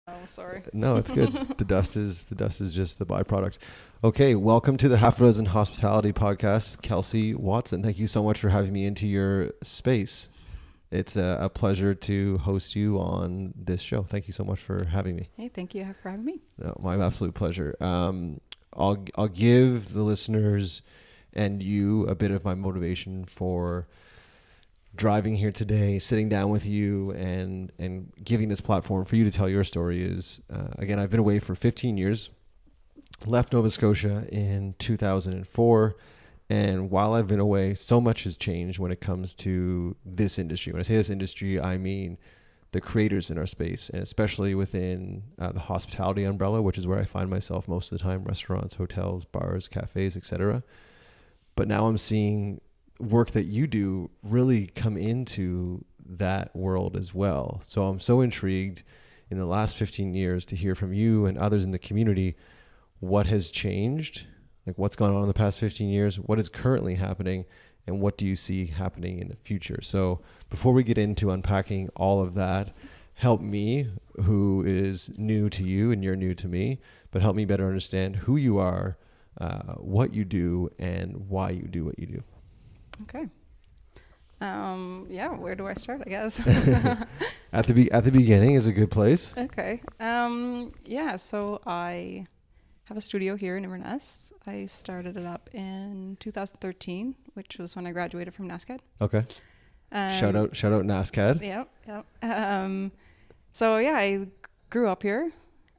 Oh, sorry. No, it's good. The dust is just the byproduct. Okay, welcome to the Half a Dozen Hospitality Podcast. Kelsey Watson, thank you so much for having me into your space. It's a pleasure to host you on this show. Thank you so much for having me. Hey, thank you for having me. No, my absolute pleasure. I'll give the listeners and you a bit of my motivation for driving here today, sitting down with you and giving this platform for you to tell your story is, again, I've been away for 15 years, left Nova Scotia in 2004. And while I've been away, so much has changed when it comes to this industry. When I say this industry, I mean the creators in our space, and especially within the hospitality umbrella, which is where I find myself most of the time, restaurants, hotels, bars, cafes, etc. But now I'm seeing work that you do really come into that world as well. So I'm so intrigued in the last 15 years to hear from you and others in the community what has changed, like what's gone on in the past 15 years, what is currently happening, and what do you see happening in the future. So before we get into unpacking all of that, help me, who is new to you and you're new to me, but help me better understand who you are, what you do, and why you do what you do. Okay. Yeah, where do I start, I guess? At the beginning is a good place. Okay. Yeah, so I have a studio here in Inverness. I started it up in 2013, which was when I graduated from NASCAD. Okay. Shout out NASCAD. Yep. So yeah, I grew up here,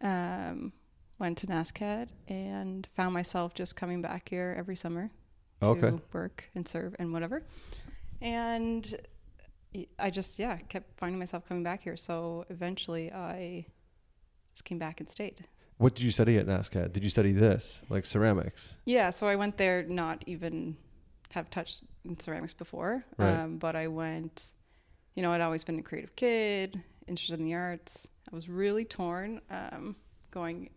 went to NASCAD, and found myself just coming back here every summer to work and serve and whatever. And I just, kept finding myself coming back here. So eventually I just came back and stayed. What did you study at NASCAD? Did you study this, like ceramics? Yeah, so I went there, not even have touched ceramics before. Right. But I went, I'd always been a creative kid, interested in the arts. I was really torn going,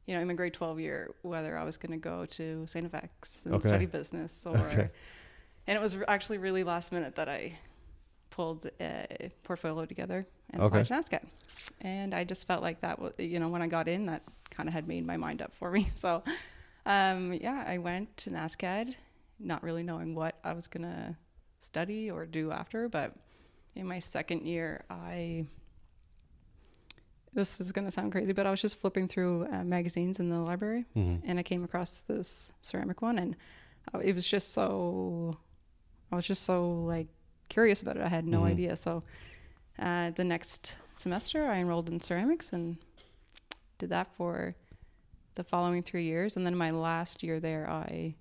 in my grade 12 year, whether I was going to go to St. FX and study business or... And it was actually really last minute that I pulled a portfolio together and applied to NASCAD. And I just felt like that was, when I got in, that kind of had made my mind up for me. So, I went to NASCAD, not really knowing what I was going to study or do after. But in my second year, this is going to sound crazy, but I was just flipping through magazines in the library, and I came across this ceramic one, and it was just so... I was just so like curious about it. I had no idea. So the next semester I enrolled in ceramics and did that for the following 3 years. And then my last year there, I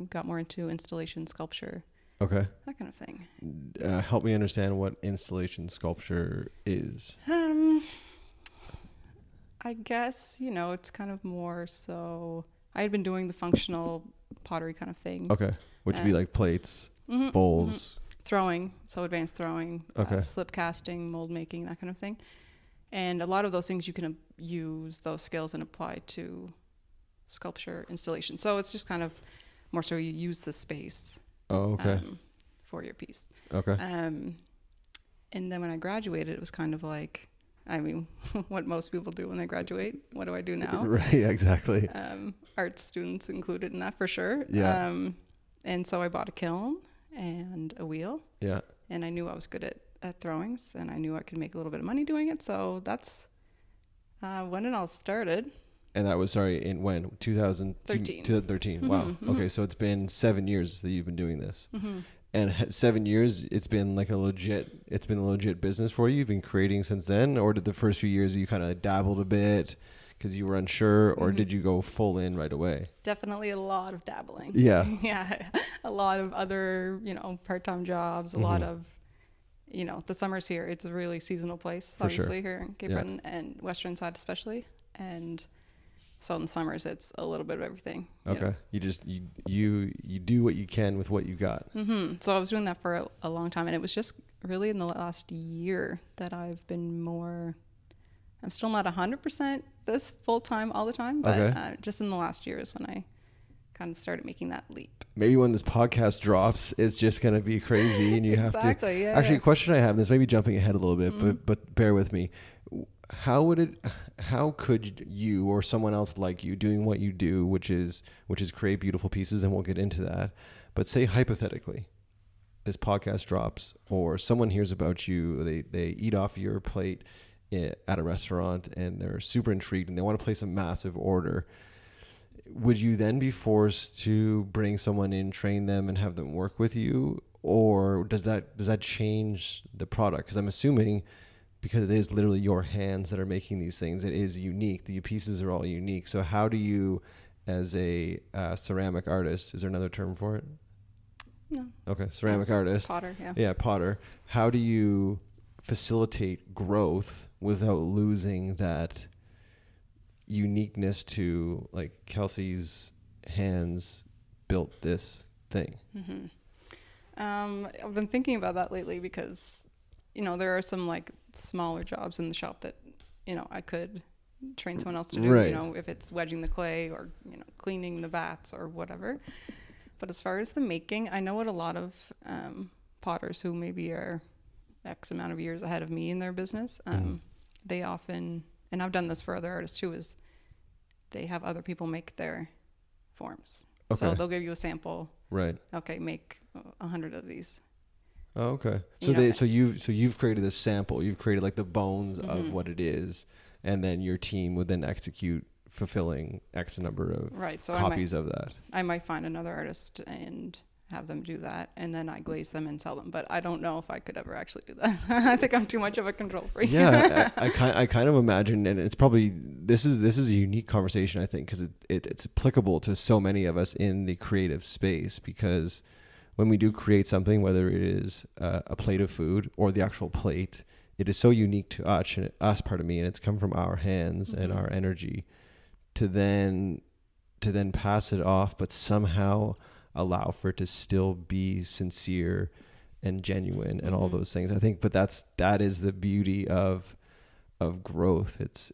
got more into installation sculpture. Okay. That kind of thing. Help me understand what installation sculpture is. I guess, it's kind of more so I had been doing the functional pottery kind of thing. Okay. Which would be like plates, bowls. Throwing, so advanced throwing, slip casting, mold making, that kind of thing. And a lot of those things you can use those skills and apply to sculpture installation. So it's just kind of more so you use the space for your piece. Okay. And then when I graduated, it was kind of like, what most people do when they graduate. What do I do now? Right, exactly. Art students included in that for sure. Yeah. And so I bought a kiln and a wheel. Yeah. And I knew I was good at throwings, and I knew I could make a little bit of money doing it. So that's when it all started. And that was, in when? 2013. 2013. Wow. Okay, so it's been 7 years that you've been doing this. And 7 years, it's been a legit business for you? You've been creating since then? Or did the first few years you kind of dabbled a bit because you were unsure, or did you go full in right away? Definitely a lot of dabbling. Yeah. Yeah. A lot of other, part-time jobs, a lot of, the summers here. It's a really seasonal place, obviously, here in Cape Breton and Western side especially. And so in the summers, it's a little bit of everything. Okay. You just, you do what you can with what you got. So I was doing that for a long time. And it was just really in the last year that I've been more, I'm still not 100% this full time all the time, but just in the last year is when I kind of started making that leap. Maybe when this podcast drops, it's just going to be crazy and you have to. Yeah, actually, a question I have, this may be jumping ahead a little bit, but bear with me. how could you or someone else like you doing what you do, which is create beautiful pieces, and we'll get into that, but say hypothetically this podcast drops or someone hears about you, they eat off your plate at a restaurant and they're super intrigued and they want to place a massive order, would you then be forced to bring someone in, train them, and have them work with you? Or does that change the product? Because I'm assuming, because it is literally your hands that are making these things, it is unique. The pieces are all unique. So how do you, as a ceramic artist, is there another term for it? No. Okay, ceramic artist. Potter, yeah. Yeah, potter. How do you facilitate growth without losing that uniqueness to, like, Kelsey's hands built this thing? Mm-hmm. I've been thinking about that lately because, there are some like smaller jobs in the shop that, I could train someone else to do, right. If it's wedging the clay or, cleaning the vats or whatever. But as far as the making, I know what a lot of potters who maybe are X amount of years ahead of me in their business, they often, and I've done this for other artists too, is they have other people make their forms. Okay. So they'll give you a sample. Right. Okay, make 100 of these. Oh, okay. So you've created a sample. You've created like the bones of what it is, and then your team would then execute fulfilling X number of copies of that. I might find another artist and have them do that, and then I glaze them and sell them. But I don't know if I could ever actually do that. I think I'm too much of a control freak. Yeah, I kind of imagine, and it's probably this is a unique conversation, I think, because it's applicable to so many of us in the creative space. Because when we do create something, whether it is a plate of food or the actual plate, it is so unique to us, and it's come from our hands and our energy to then pass it off, but somehow allow for it to still be sincere and genuine and all those things. I think, but that is the beauty of growth. It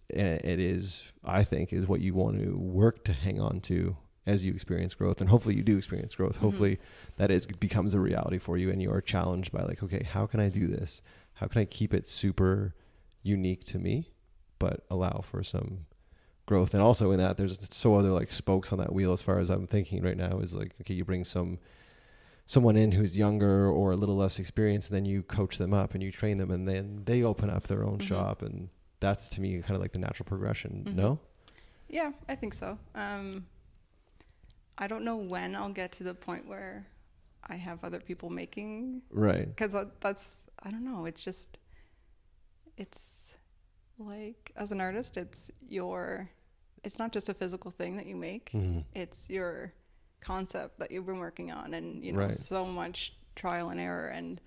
is, I think, is what you want to work to hang on to as you experience growth. And hopefully you do experience growth. Hopefully that becomes a reality for you, and you are challenged by, like, okay, how can I do this? How can I keep it super unique to me, but allow for some growth? And also in that, there's so other like spokes on that wheel, as far as I'm thinking right now, is like, okay, you bring someone in who's younger or a little less experienced, and then you coach them up and you train them, and then they open up their own shop. And that's, to me, kind of like the natural progression. No? Yeah, I think so. I don't know when I'll get to the point where I have other people making. Right. Because I don't know. It's like, as an artist, it's not just a physical thing that you make. It's your concept that you've been working on, and so much trial and error, and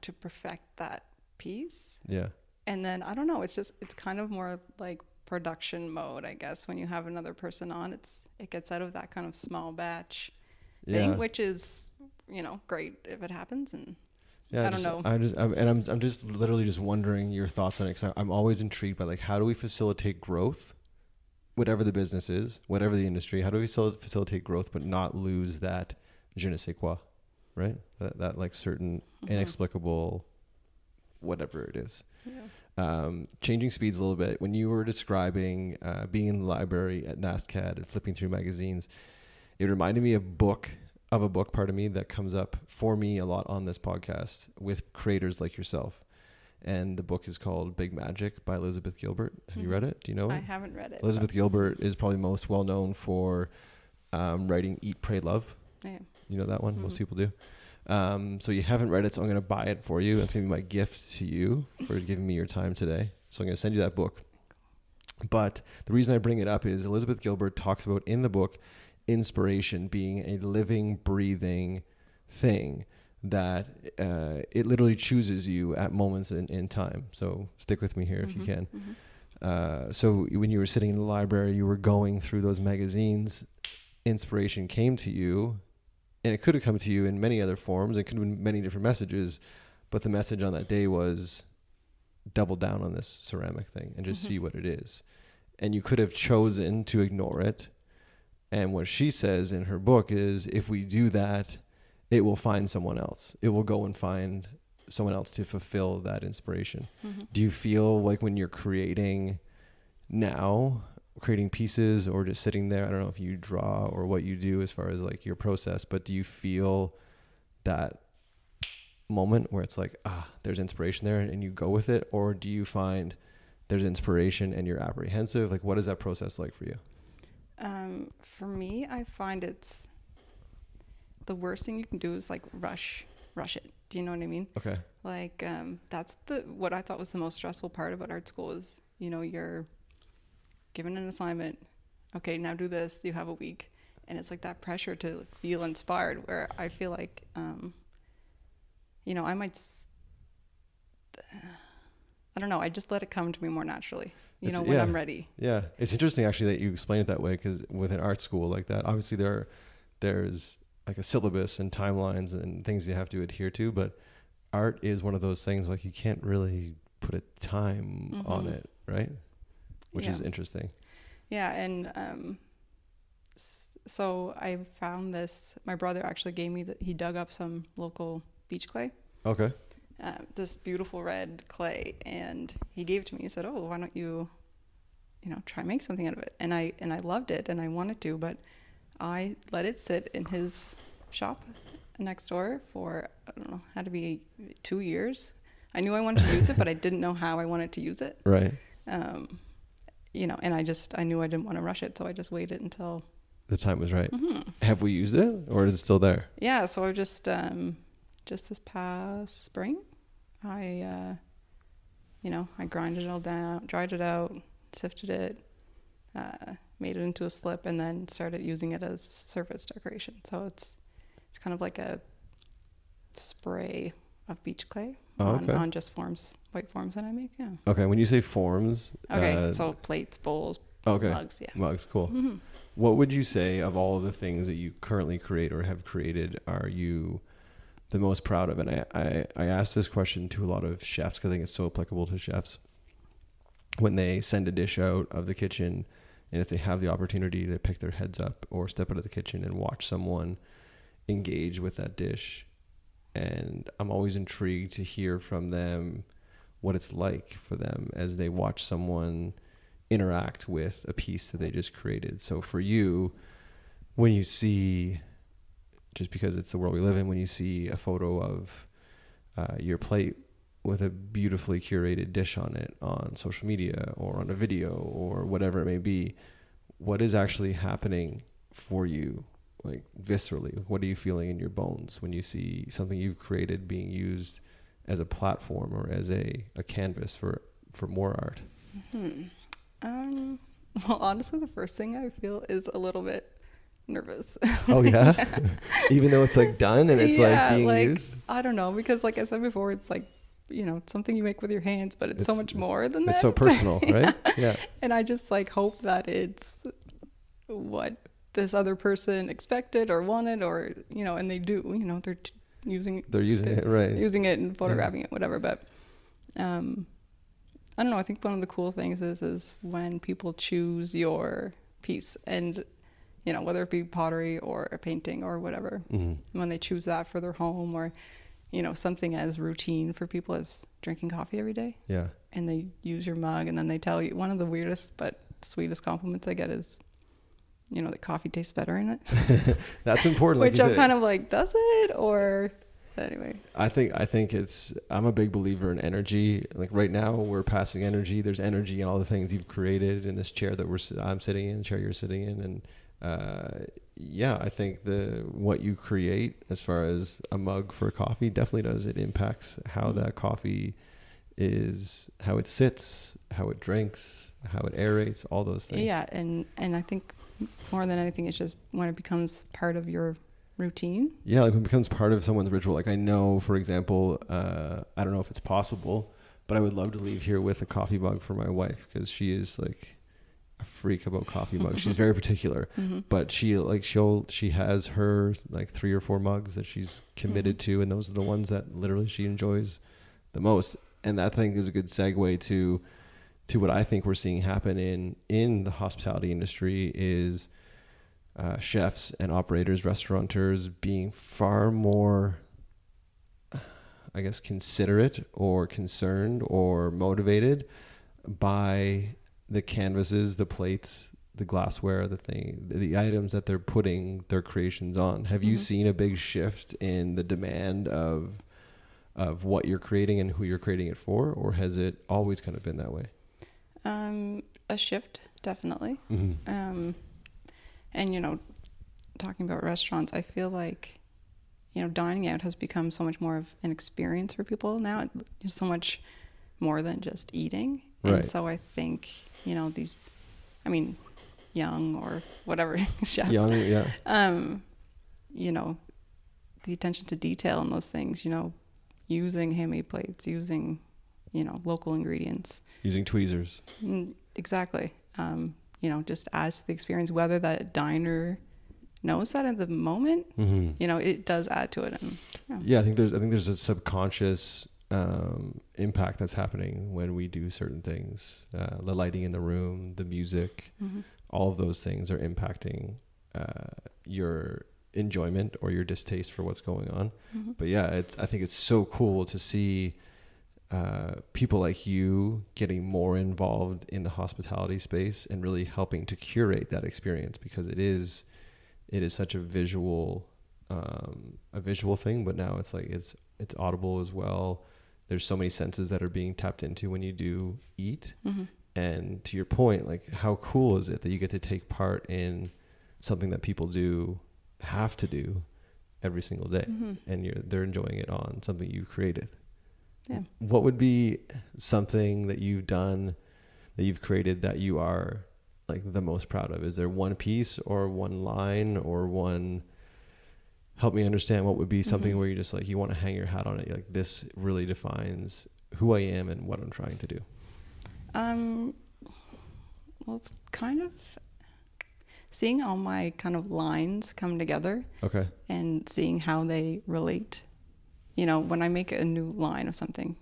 to perfect that piece. Yeah. And then I don't know, it's kind of more like production mode, I guess. When you have another person on, it gets out of that kind of small batch thing, which is great if it happens. And I don't know. I'm just literally just wondering your thoughts on it, because I'm always intrigued by, like, how do we facilitate growth, whatever the business is, whatever the industry? How do we facilitate growth but not lose that je ne sais quoi, right? That like certain inexplicable whatever it is. Yeah. Changing speeds a little bit. When you were describing being in the library at NASCAD and flipping through magazines, it reminded me of a book, pardon me, that comes up for me a lot on this podcast with creators like yourself. And the book is called Big Magic by Elizabeth Gilbert. Have you read it? Do you know it? I haven't read it. Elizabeth Gilbert is probably most well known for writing Eat, Pray, Love. Yeah. You know that one? Most people do. So you haven't read it, so I'm going to buy it for you. It's going to be my gift to you for giving me your time today. So I'm going to send you that book. But the reason I bring it up is Elizabeth Gilbert talks about in the book inspiration being a living, breathing thing that it literally chooses you at moments in time. So stick with me here if you can. So when you were sitting in the library, you were going through those magazines, inspiration came to you, and it could have come to you in many other forms. It could have been many different messages, but the message on that day was double down on this ceramic thing and just see what it is. And you could have chosen to ignore it. And what she says in her book is, if we do that, it will find someone else. It will go and find someone else to fulfill that inspiration. Mm-hmm. Do you feel like when you're creating pieces or just sitting there, I don't know if you draw or what you do as far as like your process, but do you feel that moment where it's like, there's inspiration there and you go with it? Or do you find there's inspiration and you're apprehensive? Like, what is that process like for you? For me, I find it's the worst thing you can do is like rush it. Do you know what I mean? Okay. Like, that's what I thought was the most stressful part about art school is, you know, you're given an assignment. Okay, now do this. You have a week. And it's like that pressure to feel inspired, where I feel like, you know, I don't know. I just let it come to me more naturally, when I'm ready. Yeah. It's interesting actually that you explain it that way, because with an art school like that, obviously there's like a syllabus and timelines and things you have to adhere to, but art is one of those things like you can't really put a time on it, right? Which is interesting. Yeah. And so I found this, my brother actually gave me he dug up some local beach clay. Okay. This beautiful red clay, and he gave it to me. He said, "Oh, why don't you try and make something out of it?" And I loved it, and I wanted to, but I let it sit in his shop next door for, I don't know, had to be 2 years. I knew I wanted to use it, but I didn't know how I wanted to use it. Right. And I knew I didn't want to rush it, so I just waited until the time was right. Have we used it, or is it still there? Yeah. So I just this past spring, I grinded it all down, dried it out, sifted it, made it into a slip, and then started using it as surface decoration. So it's kind of like a spray of beach clay on just white forms that I make. Yeah. Okay. When you say forms. Okay. So plates, bowls, mugs. Yeah. Mugs. Cool. Mm-hmm. What would you say of all of the things that you currently create or have created are you the most proud of? And I asked this question to a lot of chefs because I think it's so applicable to chefs when they send a dish out of the kitchen, and if they have the opportunity to pick their heads up or step out of the kitchen and watch someone engage with that dish. And I'm always intrigued to hear from them what it's like for them as they watch someone interact with a piece that they just created. So for you, when you see, just because it's the world we live in, when you see a photo of your plate with a beautifully curated dish on it on social media or on a video or whatever it may be, what is actually happening for you, like viscerally? What are you feeling in your bones when you see something you've created being used as a platform or as a canvas for more art? Well, honestly, the first thing I feel is a little bit nervous. Oh yeah? Even though it's like done and it's like being used? I don't know, because like I said before, it's like, it's something you make with your hands, but it's so much more than that. It's so personal, right? Yeah. And I just like hope that it's what this other person expected or wanted, or, and they do, they're using it, right? Using it and photographing it, whatever. But, I don't know. I think one of the cool things is when people choose your piece, and, whether it be pottery or a painting or whatever, when they choose that for their home, or, something as routine for people as drinking coffee every day. Yeah. And they use your mug, and then they tell you, one of the weirdest but sweetest compliments I get is, that coffee tastes better in it. That's important. Which I'm kind of like, does it? Or anyway. I think I'm a big believer in energy. Like right now we're passing energy. There's energy in all the things you've created in this chair that I'm sitting in, the chair you're sitting in. And I think what you create as far as a mug for coffee definitely does. It impacts how that coffee is, how it sits, how it drinks, how it aerates, all those things. Yeah. And I think more than anything, it's just when it becomes part of your routine. Yeah, like when it becomes part of someone's ritual. Like I know, for example, I don't know if it's possible, but I would love to leave here with a coffee mug for my wife, because she is like a freak about coffee mugs. She's very particular, but she has her like 3 or 4 mugs that she's committed to, and those are the ones that literally she enjoys the most. And that thing is a good segue to what I think we're seeing happen in the hospitality industry is chefs and operators, restaurateurs being far more, I guess, considerate or concerned or motivated by the canvases, the plates, the glassware, the items that they're putting their creations on. Have you seen a big shift in the demand of what you're creating and who you're creating it for, or has it always kind of been that way? A shift, definitely. And, talking about restaurants, I feel like, dining out has become so much more of an experience for people now. It's so much more than just eating. Right. And so I think, young or whatever chefs. Young, yeah. The attention to detail in those things, using handmade plates, using, local ingredients. Using tweezers. Exactly. Just adds to the experience, whether that diner knows that at the moment, it does add to it. And, I think there's a subconscious impact that's happening when we do certain things. The lighting in the room, the music, all of those things are impacting your enjoyment or your distaste for what's going on. But I think it's so cool to see people like you getting more involved in the hospitality space and really helping to curate that experience, because it is such a visual thing, but now it's like it's audible as well. There's so many senses that are being tapped into when you do eat. And to your point, like, how cool is it that you get to take part in something that people have to do every single day, and they're enjoying it on something you created. Yeah. What would be something that you've done, that you've created, that you are like the most proud of? Is there one piece or one line or one? Help me understand what would be something where you just like, you want to hang your hat on it. You're like, this really defines who I am and what I'm trying to do. Well, it's kind of seeing all my kind of lines come together. Okay. And seeing how they relate. When I make a new line of something,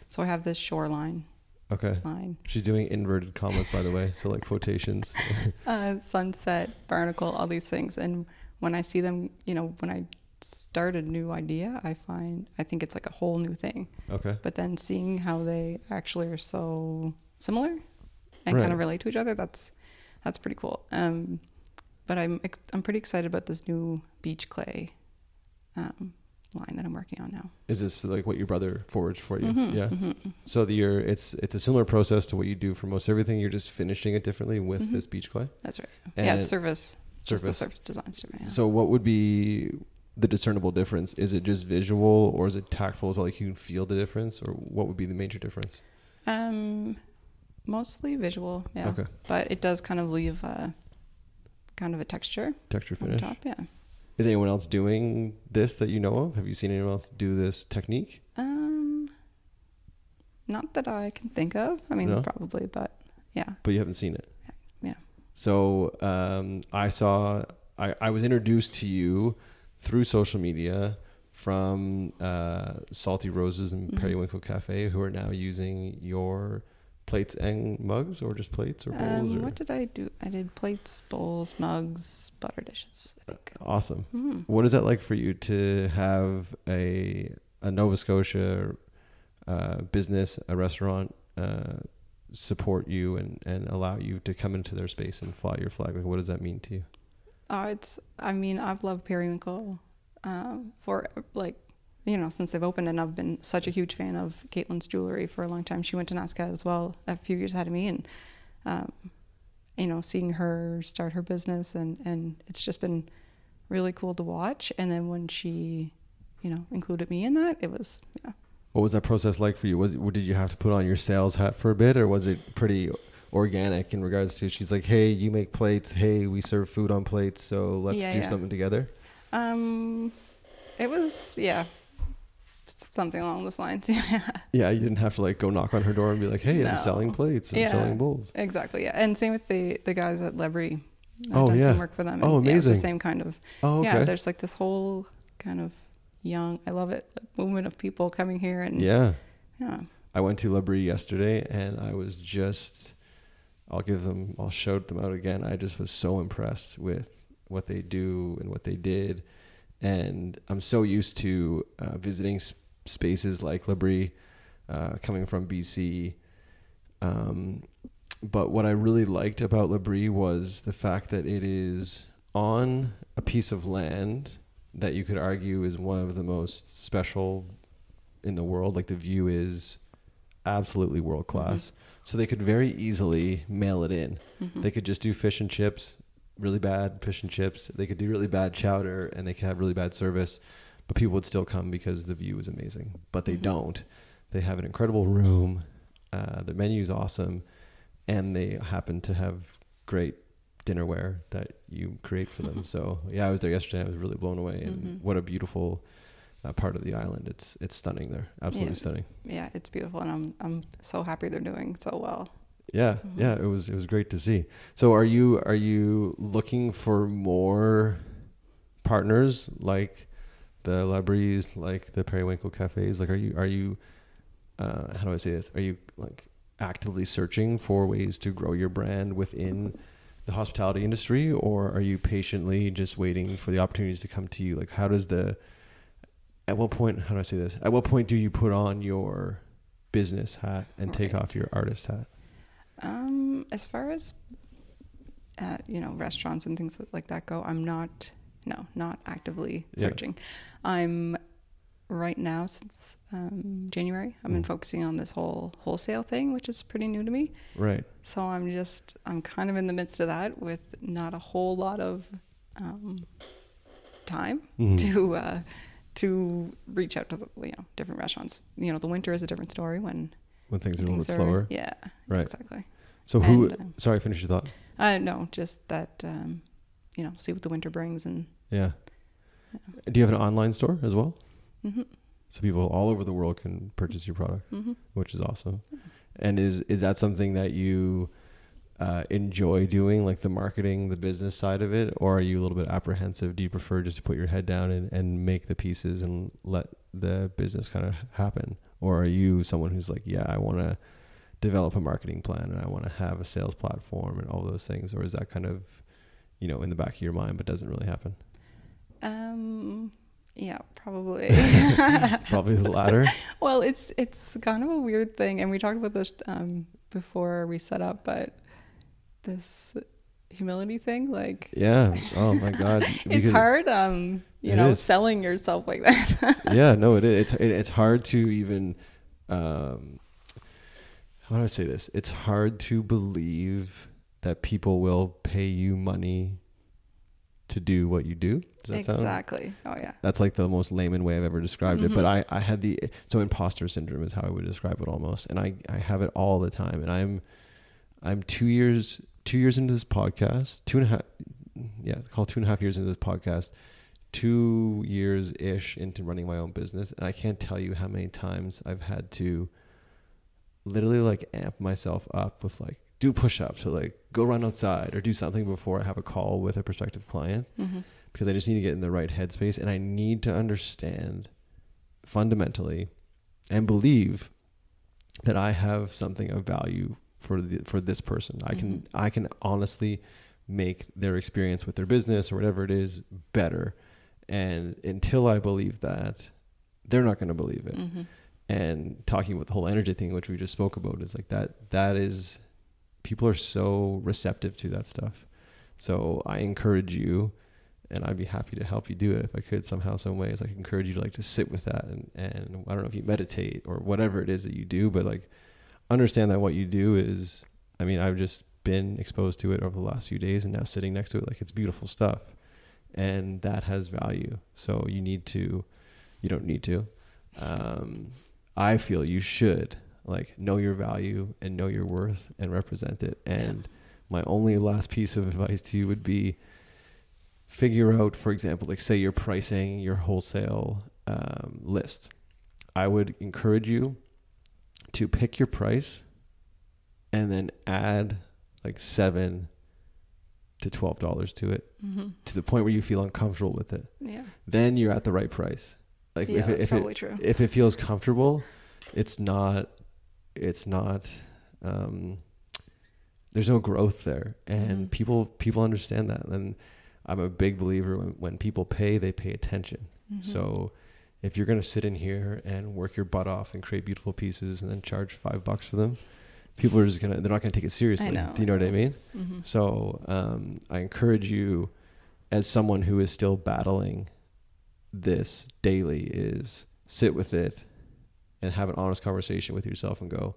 so I have this shoreline. Okay. Line. She's doing inverted commas, by the way. So like quotations. Sunset, barnacle, all these things. And when I see them, when I start a new idea, I think it's like a whole new thing. Okay. But then seeing how they actually are so similar and kind of relate to each other, that's pretty cool. But I'm pretty excited about this new beach clay line that I'm working on now. Is this like what your brother forged for you? Yeah. So it's a similar process to what you do for most everything. You're just finishing it differently with this beach clay. That's right. And it's surface. Just the surface design stuff. Yeah. So what would be the discernible difference? Is it just visual, or is it tactful as well? Like, you can feel the difference, or what would be the major difference? Mostly visual. Yeah. Okay. But it does kind of leave kind of a texture finish on the top. Yeah. Is anyone else doing this that you know of? Have you seen anyone else do this technique? Not that I can think of. I mean, probably, but yeah. But you haven't seen it? Yeah. So I was introduced to you through social media from Salty Roses and Periwinkle Cafe, who are now using your plates and mugs, or just plates or bowls? What did I do? I did plates, bowls, mugs, butter dishes, I think. Awesome. What is that like for you to have a Nova Scotia business, a restaurant, support you and allow you to come into their space and fly your flag? Like, what does that mean to you? I've loved Periwinkle for since they've opened, and I've been such a huge fan of Caitlin's jewelry for a long time. She went to NASCA as well a few years ahead of me, and seeing her start her business, and it's just been really cool to watch. And then when she included me in that, it was What was that process like for you? Did you have to put on your sales hat for a bit, or was it pretty organic in regards to, she's like, hey, you make plates, hey, we serve food on plates, so let's do something together? It was something along those lines. Yeah, you didn't have to like go knock on her door and be like, hey, I'm selling plates, I'm selling bowls. Exactly. Yeah. And same with the guys at Lebry. I've done some work for them. And, amazing. It's the same kind of there's like this whole kind of young, I love it, movement of people coming here. And I went to Lebry yesterday, and I was just, I'll shout them out again. I just was so impressed with what they do and what they did. And I'm so used to visiting spaces like Labrie, coming from BC. But what I really liked about Labrie was the fact that it is on a piece of land that you could argue is one of the most special in the world. Like the view is absolutely world class. So they could very easily mail it in. They could just do fish and chips, really bad fish and chips. They could do really bad chowder, and they could have really bad service, but people would still come because the view is amazing. But they don't. They have an incredible room. The menu is awesome, and they happen to have great dinnerware that you create for them. So yeah, I was there yesterday. I was really blown away, and what a beautiful part of the island. It's stunning there. Absolutely stunning. Yeah, it's beautiful, and I'm so happy they're doing so well. Yeah, yeah, it was great to see. So are you looking for more partners like the Labries, like the Periwinkle cafes? Like are you how do I say this? Are you like actively searching for ways to grow your brand within the hospitality industry, or are you patiently just waiting for the opportunities to come to you? Like at what point, how do I say this? At what point do you put on your business hat and take off your artist hat? As far as, restaurants and things like that go, I'm not actively searching. I'm right now since January, I've been focusing on this whole wholesale thing, which is pretty new to me. Right. So I'm kind of in the midst of that with not a whole lot of time to reach out to different restaurants. The winter is a different story when things are a little bit slower. Yeah, right. Exactly. So sorry, finish your thought. No, just that, see what the winter brings. And yeah. Do you have an online store as well? Mm-hmm. So people all over the world can purchase your product, which is awesome. And is that something that you enjoy doing, like the marketing, the business side of it, or are you a little bit apprehensive? Do you prefer just to put your head down and make the pieces and let the business kind of happen? Or are you someone who's like, yeah, I want to develop a marketing plan and I want to have a sales platform and all those things? Or is that kind of, in the back of your mind, but doesn't really happen? Yeah, probably. Probably the latter. Well, it's kind of a weird thing. And we talked about this before we set up, but this humility thing, like, yeah, oh my God, it's hard, selling yourself like that. Yeah, no, it is. It's hard to even, how do I say this? It's hard to believe that people will pay you money to do what you do. Does that exactly sound? Oh yeah, that's like the most layman way I've ever described it. But I had imposter syndrome is how I would describe it almost, and I have it all the time. And I'm 2 years into this podcast, 2.5 years into this podcast, 2 years ish into running my own business, and I can't tell you how many times I've had to literally like amp myself up with like do push-ups or like go run outside or do something before I have a call with a prospective client, because I just need to get in the right headspace, and I need to understand fundamentally and believe that I have something of value for this person. I can honestly make their experience with their business or whatever it is better. And until I believe that, they're not going to believe it. And talking about the whole energy thing, which we just spoke about, is like that is, people are so receptive to that stuff. So I encourage you, and I'd be happy to help you do it if I could somehow, some ways. I encourage you to like to sit with that and I don't know if you meditate or whatever it is that you do, but like understand that what you do is, I mean, I've just been exposed to it over the last few days, and now sitting next to it, like, it's beautiful stuff, and that has value. So you don't need to. I feel you should like know your value and know your worth and represent it. And my only last piece of advice to you would be figure out, for example, like say you're pricing your wholesale list. I would encourage you to pick your price and then add like $7 to $12 to it, to the point where you feel uncomfortable with it. Yeah. Then you're at the right price. Like that's probably true. If it feels comfortable, it's not, there's no growth there, and people understand that. And I'm a big believer when people pay, they pay attention. So if you're going to sit in here and work your butt off and create beautiful pieces and then charge $5 for them, people are just they're not going to take it seriously. Do you know what I mean? Mm-hmm. So I encourage you, as someone who is still battling this daily, is sit with it and have an honest conversation with yourself and go,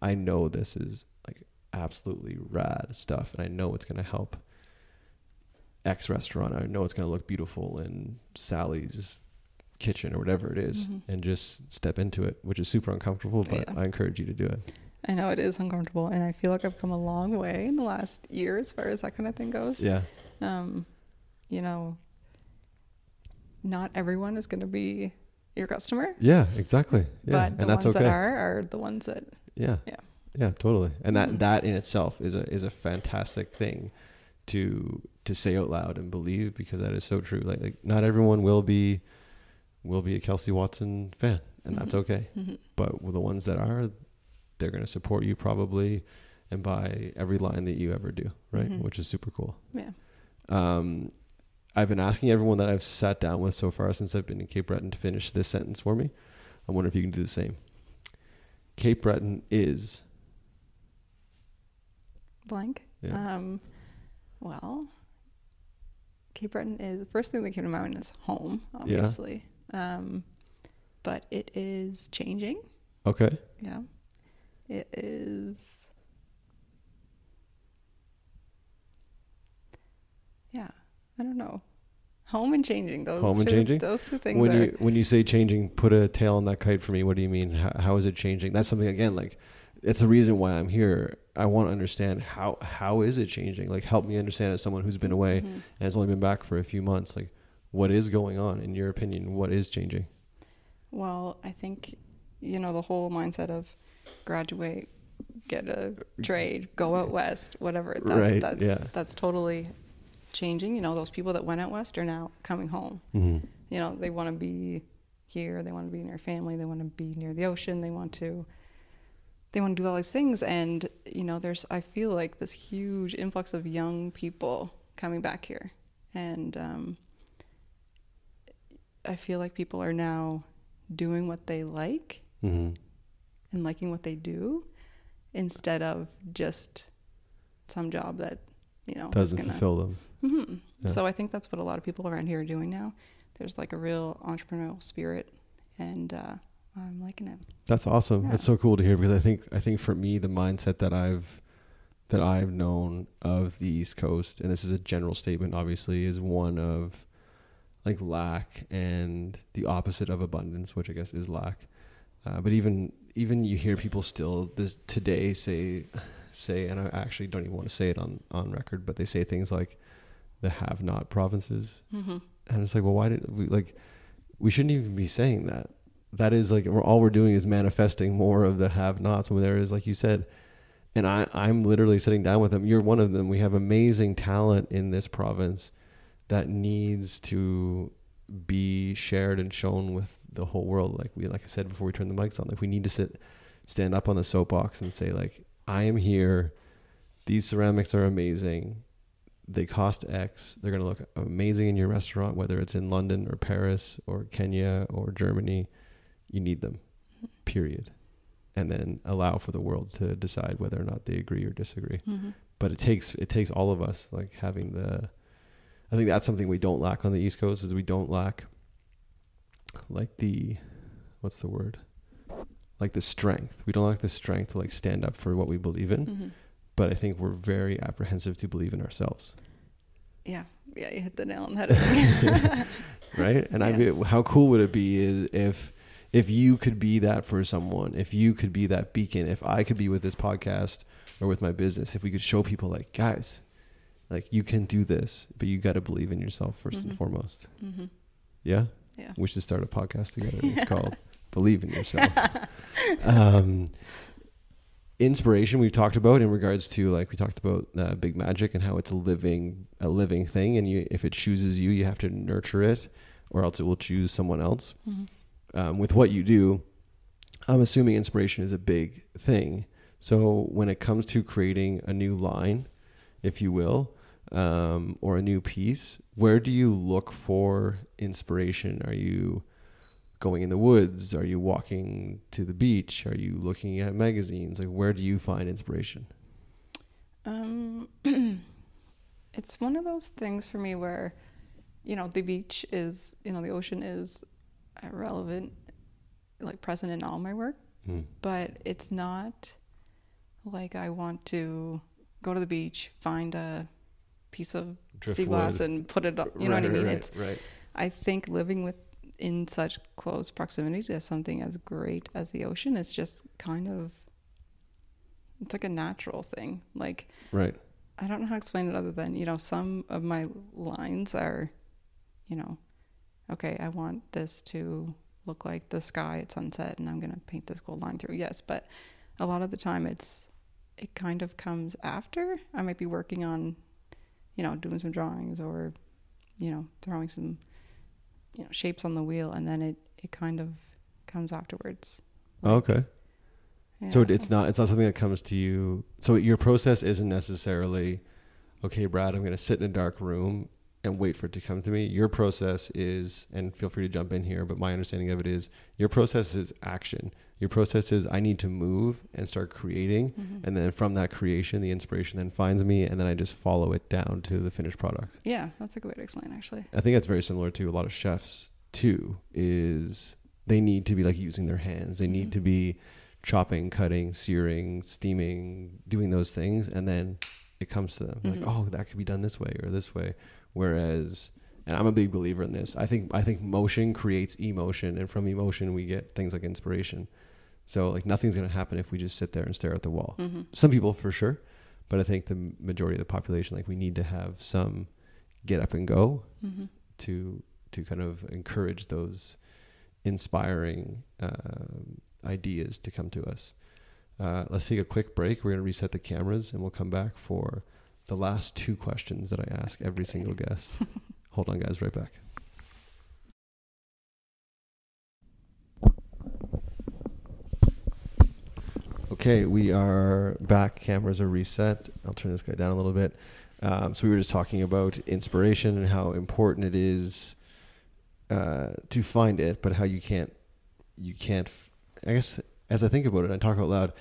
I know this is like absolutely rad stuff, and I know it's going to help X restaurant. I know it's going to look beautiful in Sally's kitchen or whatever it is, and just step into it, which is super uncomfortable, but I encourage you to do it. I know it is uncomfortable, and I feel like I've come a long way in the last year as far as that kind of thing goes. Yeah. You know, not everyone is going to be your customer. Yeah, exactly. Yeah. But the ones that are the ones that. Yeah. Totally. And that in itself is a fantastic thing to say out loud and believe, because that is so true. Like not everyone will be a Kelsey Watson fan, and that's okay. But the ones that are, they're going to support you probably and buy every line that you ever do, right? Which is super cool. Yeah. I've been asking everyone that I've sat down with so far since I've been in Cape Breton to finish this sentence for me. I wonder if you can do the same. Cape Breton is blank. Yeah. Well, Cape Breton is, the first thing that came to mind is home, obviously. Yeah. But it is changing. Okay. Yeah. It is. Yeah. I don't know. Home and changing. Those two things when you say changing, put a tail on that kite for me. What do you mean? How is it changing? That's something, again, like, it's the reason why I'm here. I want to understand how is it changing? Like, help me understand, as someone who's been away and has only been back for a few months, like, what is going on in your opinion? What is changing? Well, I think, the whole mindset of graduate, get a trade, go out west, whatever. That's totally changing. Those people that went out west are now coming home. They want to be here. They want to be near family. They want to be near the ocean. They want to do all these things. And, I feel like this huge influx of young people coming back here. And I feel like people are now doing what they like and liking what they do, instead of just some job that, doesn't fulfill them. Yeah. So I think that's what a lot of people around here are doing now. There's like a real entrepreneurial spirit, and I'm liking it. That's awesome. Yeah. That's so cool to hear, because I think for me, the mindset that I've known of the East Coast, and this is a general statement, obviously, is one of like lack and the opposite of abundance, which I guess is lack. But even you hear people still today say, and I actually don't even want to say it on record, but they say things like the have-not provinces. And it's like, well, why did we shouldn't even be saying that. That is like, all we're doing is manifesting more of the have-nots, when there is, like you said, and I'm literally sitting down with them. You're one of them. We have amazing talent in this province that needs to be shared and shown with the whole world. Like I said before we turn the mics on, like, we need to stand up on the soapbox and say, like, I am here. These ceramics are amazing. They cost X. They're going to look amazing in your restaurant, whether it's in London or Paris or Kenya or Germany. You need them, period. And then allow for the world to decide whether or not they agree or disagree. But it takes all of us, like, having I think that's something we don't lack on the East Coast, is we don't lack like what's the word? Like the strength. We don't lack the strength to like stand up for what we believe in. But I think we're very apprehensive to believe in ourselves. Yeah, you hit the nail on the head. Right? And I mean, how cool would it be if you could be that for someone, if you could be that beacon, if I could be with this podcast or with my business, if we could show people, like, guys, like, you can do this, but you got to believe in yourself first and foremost. Yeah? Yeah. We should start a podcast together. It's called Believe in Yourself. Inspiration we've talked about in regards to, like, we talked about Big Magic and how it's a living thing, and if it chooses you have to nurture it, or else it will choose someone else. With what you do, I'm assuming inspiration is a big thing. So when it comes to creating a new line, if you will, or a new piece, where do you look for inspiration? Are you going in the woods? Are you walking to the beach? Are you looking at magazines? Like, where do you find inspiration? It's one of those things for me where, the beach is, the ocean is relevant, like present in all my work, but it's not like I want to go to the beach, find a piece of sea glass and put it up, you know what I mean? Right. I think living in such close proximity to something as great as the ocean is just kind of, it's like a natural thing. Like, right. I don't know how to explain it other than, some of my lines are, okay, I want this to look like the sky at sunset and I'm going to paint this gold line through. Yes. But a lot of the time it kind of comes after. I might be working on, doing some drawings or, throwing some, shapes on the wheel, and then it kind of comes afterwards. Okay. Yeah. So it's not something that comes to you. So your process isn't necessarily, okay, Brad, I'm going to sit in a dark room and wait for it to come to me. Your process is, and feel free to jump in here, but my understanding of it is your process is action. Your process is I need to move and start creating. And then from that creation, the inspiration then finds me, and then I just follow it down to the finished product. Yeah, that's a good way to explain, actually. I think that's very similar to a lot of chefs too, is they need to be like using their hands. They need to be chopping, cutting, searing, steaming, doing those things. And then it comes to them like, oh, that could be done this way or this way. Whereas, and I'm a big believer in this, I think motion creates emotion, and from emotion we get things like inspiration. So like nothing's going to happen if we just sit there and stare at the wall. Some people for sure, but I think the majority of the population, like we need to have some get up and go to kind of encourage those inspiring ideas to come to us. Let's take a quick break. We're going to reset the cameras and we'll come back for the last 2 questions that I ask every single guest. Hold on, guys, right back. Okay, we are back. Cameras are reset. I'll turn this guy down a little bit. So we were just talking about inspiration and how important it is to find it, but how you can't, I guess, as I think about it, I talk out loud,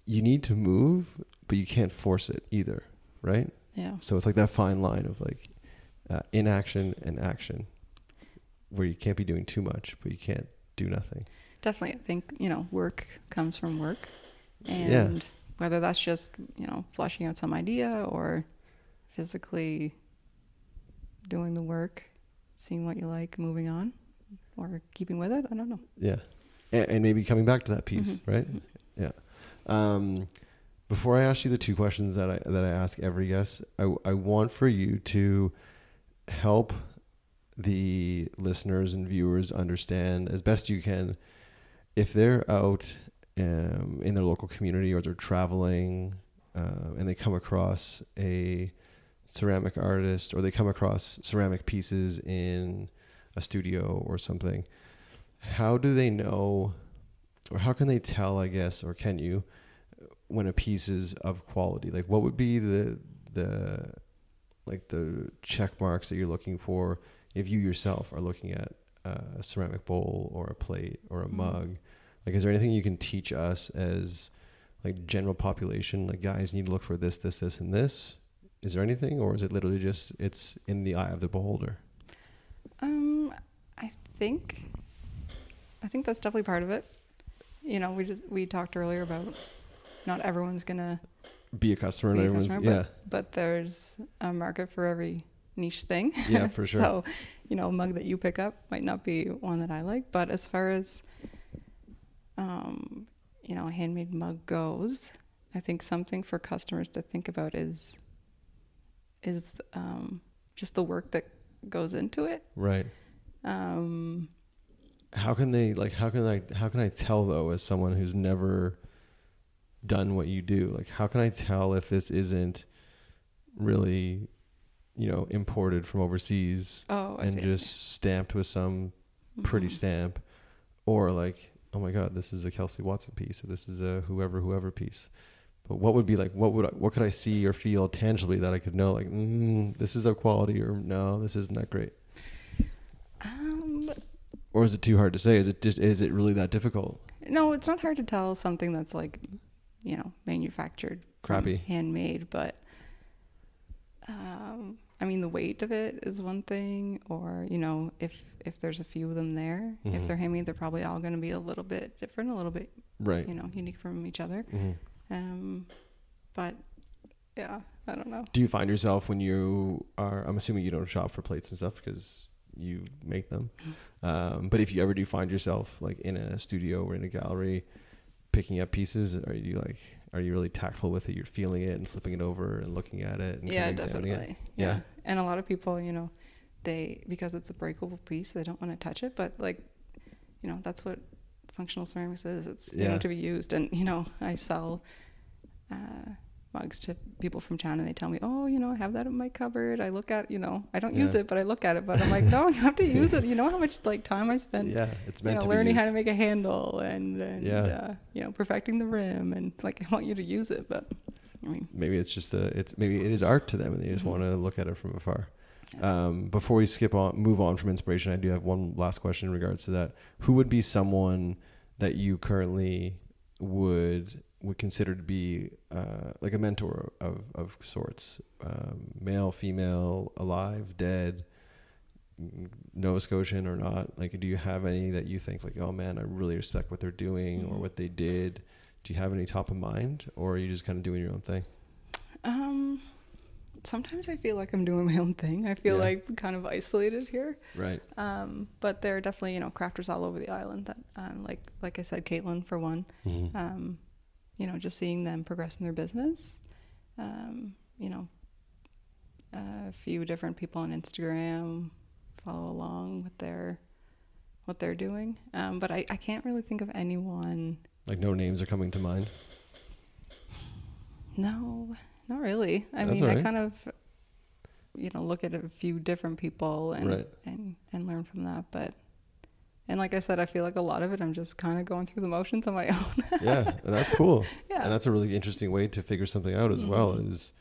you need to move, but you can't force it either, right? Yeah. So it's like that fine line of like inaction and action, where you can't be doing too much, but you can't do nothing. Definitely. I think, work comes from work. And whether that's just, fleshing out some idea or physically doing the work, seeing what you like, moving on, or keeping with it, I don't know. Yeah. And maybe coming back to that piece, right? Yeah. Before I ask you the 2 questions that I ask every guest, I want for you to help the listeners and viewers understand as best you can, if they're out in their local community or they're traveling and they come across a ceramic artist or they come across ceramic pieces in a studio or something, how do they know, or how can they tell, I guess, or can you, when a piece is of quality? Like what would be the check marks that you're looking for if you yourself are looking at a ceramic bowl or a plate or a mug? Like, is there anything you can teach us as like general population? Like, guys need to look for this, this, this, and this. Is there anything, or is it literally just it's in the eye of the beholder? I think that's definitely part of it. We talked earlier about not everyone's gonna be a customer, and everyone's but there's a market for every niche thing. Yeah, for sure. So, a mug that you pick up might not be one that I like, but as far as a handmade mug goes, I think something for customers to think about is just the work that goes into it. Right. How can I tell though, as someone who's never done what you do, like how can I tell if this isn't really, imported from overseas just stamped with some pretty stamp, or like, oh my God, this is a Kelsey Watson piece, or this is a whoever piece. But what would be like, what could I see or feel tangibly that I could know, like, this is of quality, or no, this isn't that great? Or is it too hard to say? Is it really that difficult? No, it's not hard to tell something that's like, you know, manufactured, crappy, handmade, but I mean, the weight of it is one thing, or, you know, if there's a few of them there, if they're handmade, they're probably all going to be a little bit different, a little bit, right, you know, unique from each other. But yeah, I don't know. Do you find yourself when you are, I'm assuming you don't shop for plates and stuff because you make them, but if you ever do find yourself like in a studio or in a gallery picking up pieces, are you really tactful with it? You're feeling it and flipping it over and looking at it and yeah, kind of examining definitely. it? Yeah. And a lot of people, you know, because it's a breakable piece, they don't want to touch it, but like, you know, that's what functional ceramics is. It's, you know, to be used. And, you know, I sell mugs to people from town, and they tell me, oh, you know, I have that in my cupboard. I look at, you know, I don't use it, but I look at it. But I'm like, no, you have to use it. You know how much like time I spent, it's meant to learning be how to make a handle and you know, perfecting the rim, and like, I want you to use it. But I mean, maybe it's just maybe it is art to them, and they just want to look at it from afar. Before we move on from inspiration, I do have one last question in regards to that. Who would be someone that you currently would consider to be like a mentor of sorts, male, female, alive, dead, Nova Scotian or not? Like, do you have any that you think like, oh man, I really respect what they're doing or what they did? Do you have any top of mind, or are you just kind of doing your own thing? Sometimes I feel like I'm doing my own thing. I feel like kind of isolated here. Right. But there are definitely, you know, crafters all over the island that, like I said, Caitlin for one, you know, just seeing them progress in their business. You know, a few different people on Instagram follow along with what they're doing. But I can't really think of anyone. Like, no names are coming to mind? No, not really. I mean, I kind of, you know, look at a few different people and learn from that. But, and like I said, I feel like a lot of it, I'm just kind of going through the motions on my own. Yeah, and that's cool. Yeah. And that's a really interesting way to figure something out as well, is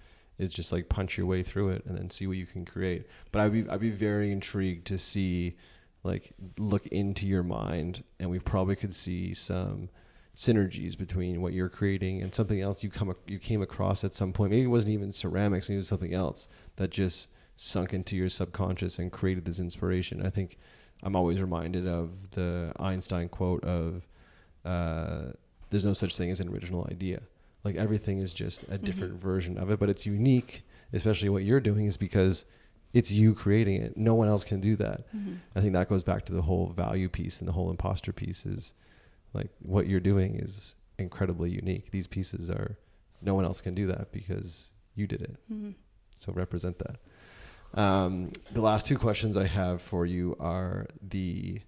just like punch your way through it and then see what you can create. But I'd be very intrigued to see, like, look into your mind, and we probably could see some synergies between what you're creating and something else you came across at some point. Maybe it wasn't even ceramics, maybe it was something else that just sunk into your subconscious and created this inspiration. I think I'm always reminded of the Einstein quote of there's no such thing as an original idea. Like, everything is just a different version of it, but it's unique, especially what you're doing, is because it's you creating it. No one else can do that. I think that goes back to the whole value piece and the whole imposter piece, is like, what you're doing is incredibly unique. These pieces are, no one else can do that because you did it. So represent that. The last two questions I have for you are the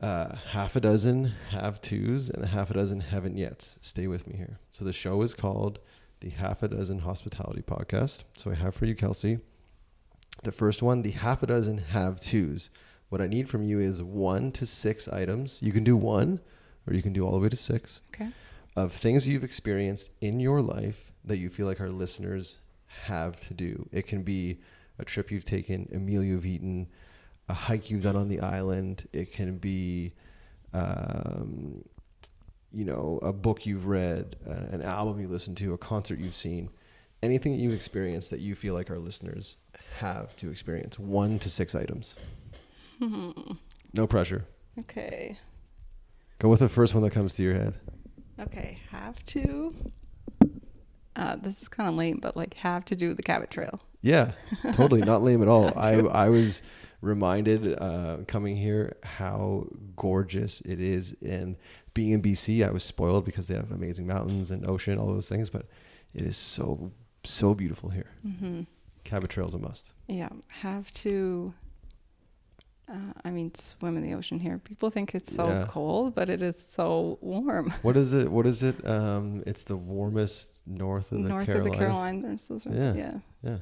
half a dozen have-tos and the half a dozen haven't yets. Stay with me here. So the show is called the Half a Dozen Hospitality Podcast. So I have for you, Kelsey, the first one, the half a dozen have-tos. What I need from you is 1 to 6 items. You can do 1, or you can do all the way to 6. Okay. Of things you've experienced in your life that you feel like our listeners have to do. It can be a trip you've taken, a meal you've eaten, a hike you've done on the island. It can be, you know, a book you've read, an album you listened to, a concert you've seen. Anything that you've experienced that you feel like our listeners have to experience. 1 to 6 items. No pressure. Okay. Go with the first one that comes to your head. Okay. Have to. This is kind of lame, but like, have to do the Cabot Trail. Yeah, totally not lame at all. I was reminded coming here how gorgeous it is, and being in BC, I was spoiled because they have amazing mountains and ocean, all those things, but it is so beautiful here. Cabot Trail's a must. Yeah, have to. I mean, swim in the ocean here. People think it's so cold, but it is so warm. What is it? It's the warmest north of the Carolinas. North of the Carolinas. Yeah.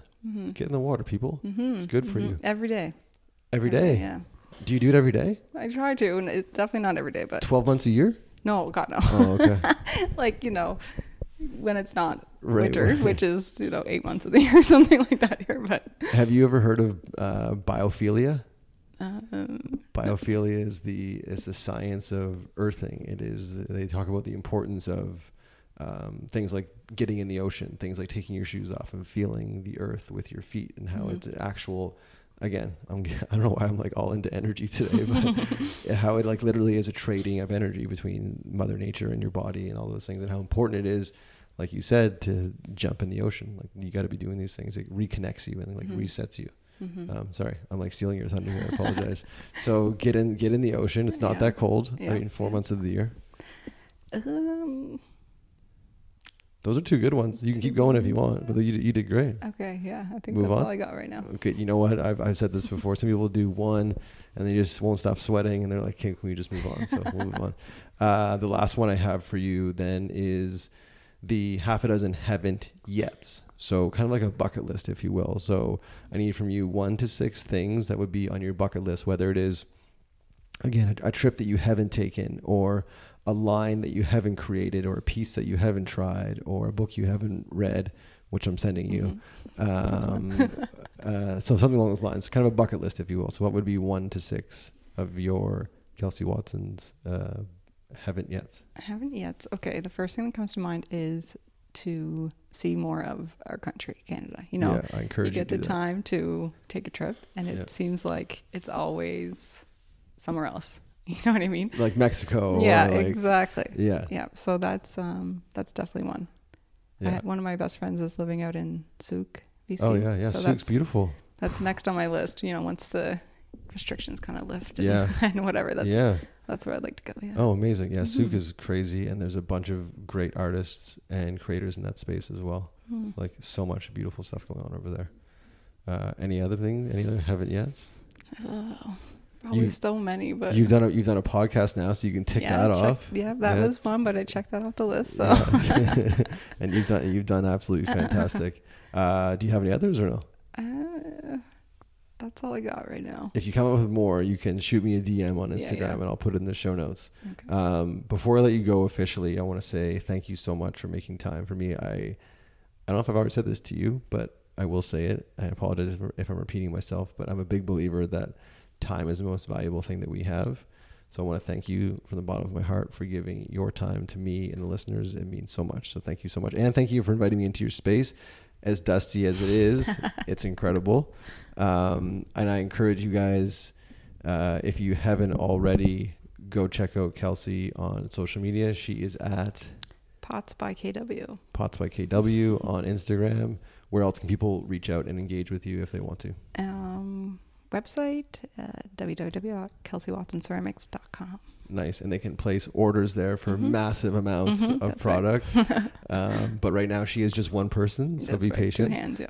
Get in the water, people. It's good for you. Every day. Every day? Yeah. Do you do it every day? I try to, and it's definitely not every day, but 12 months a year? No, God, no. Oh, okay. Like, you know, when it's not winter, which is, you know, 8 months of the year or something like that here. But have you ever heard of Biophilia? Biophilia is the science of earthing. They talk about the importance of things like getting in the ocean, things like taking your shoes off and feeling the earth with your feet, and how it's an actual, again, I don't know why I'm like all into energy today, but how it like literally is a trading of energy between Mother Nature and your body and all those things, and how important it is, like you said, to jump in the ocean. Like you got to be doing these things. It reconnects you and like resets you. Sorry, I'm like stealing your thunder here. I apologize. So get in the ocean. It's not that cold. I mean, 4 months of the year. Those are two good ones. You can keep going if you want, but you did great. Okay, yeah, I think that's all I got right now. Okay, you know what? I've said this before. Some people do one and they just won't stop sweating, and they're like, "Can we just move on?" So we'll move on. The last one I have for you then is the half a dozen haven't yet. So kind of like a bucket list, if you will. So I need from you 1 to 6 things that would be on your bucket list, whether it is, again, a trip that you haven't taken, or a line that you haven't created, or a piece that you haven't tried, or a book you haven't read, which I'm sending you. So something along those lines, kind of a bucket list, if you will. So what would be 1 to 6 of your Kelsey Watson's haven't yet? Haven't yet. Okay, the first thing that comes to mind is to see more of our country, Canada. You know, I encourage you get the time to take a trip, and it seems like it's always somewhere else. You know what I mean? Like Mexico. Yeah, exactly. Yeah. Yeah. So that's definitely one. Yeah. One of my best friends is living out in Souk, BC. Oh yeah, yeah. So Souk's beautiful. That's next on my list. You know, once the restrictions kind of lift. And, and whatever. That's where I'd like to go. Yeah. Oh, amazing. Yeah, Souk is crazy, and there's a bunch of great artists and creators in that space as well. Like so much beautiful stuff going on over there. Any other haven't yet? Oh. Probably so many, but you've done a podcast now, so you can tick that off. Yeah, that was one, but I checked that off the list. So, and you've done absolutely fantastic. Do you have any others or no? That's all I got right now. If you come up with more, you can shoot me a DM on Instagram, and I'll put it in the show notes. Okay. Before I let you go officially, I want to say thank you so much for making time for me. I don't know if I've already said this to you, but I will say it. I apologize if I'm repeating myself, but I'm a big believer that time is the most valuable thing that we have. So I want to thank you from the bottom of my heart for giving your time to me and the listeners. It means so much. So thank you so much. And thank you for inviting me into your space. As dusty as it is, it's incredible. And I encourage you guys, if you haven't already, go check out Kelsey on social media. She is at Pots by KW. Pots by KW on Instagram. Where else can people reach out and engage with you if they want to? Website, www.kelseywatsonceramics.com. Nice. And they can place orders there for massive amounts of product. Right. But right now she is just one person, so be patient. 2 hands, yeah.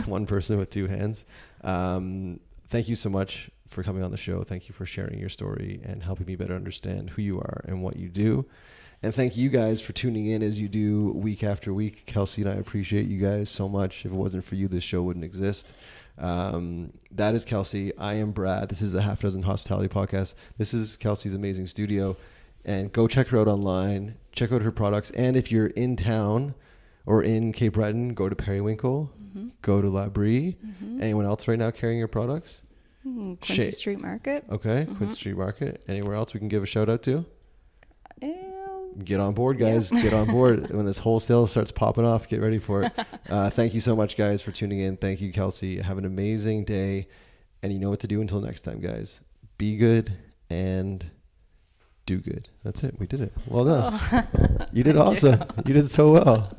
One person with 2 hands. Thank you so much for coming on the show. Thank you for sharing your story and helping me better understand who you are and what you do. And thank you guys for tuning in as you do week after week. Kelsey and I appreciate you guys so much. If it wasn't for you, this show wouldn't exist. That is Kelsey. I am Brad. This is the Half Dozen Hospitality Podcast. This is Kelsey's amazing studio. And go check her out online. Check out her products. And if you're in town or in Cape Breton, go to Periwinkle. Go to La Brie. Anyone else right now carrying your products? Quincy Street Market. Okay, Quincy Street Market. Anywhere else we can give a shout out to? Get on board, guys. Get on board. When this wholesale starts popping off, get ready for it. Thank you so much, guys, for tuning in. Thank you, Kelsey. Have an amazing day. And you know what to do until next time, guys. Be good and do good. That's it. We did it. Well done. You did awesome. You did so well.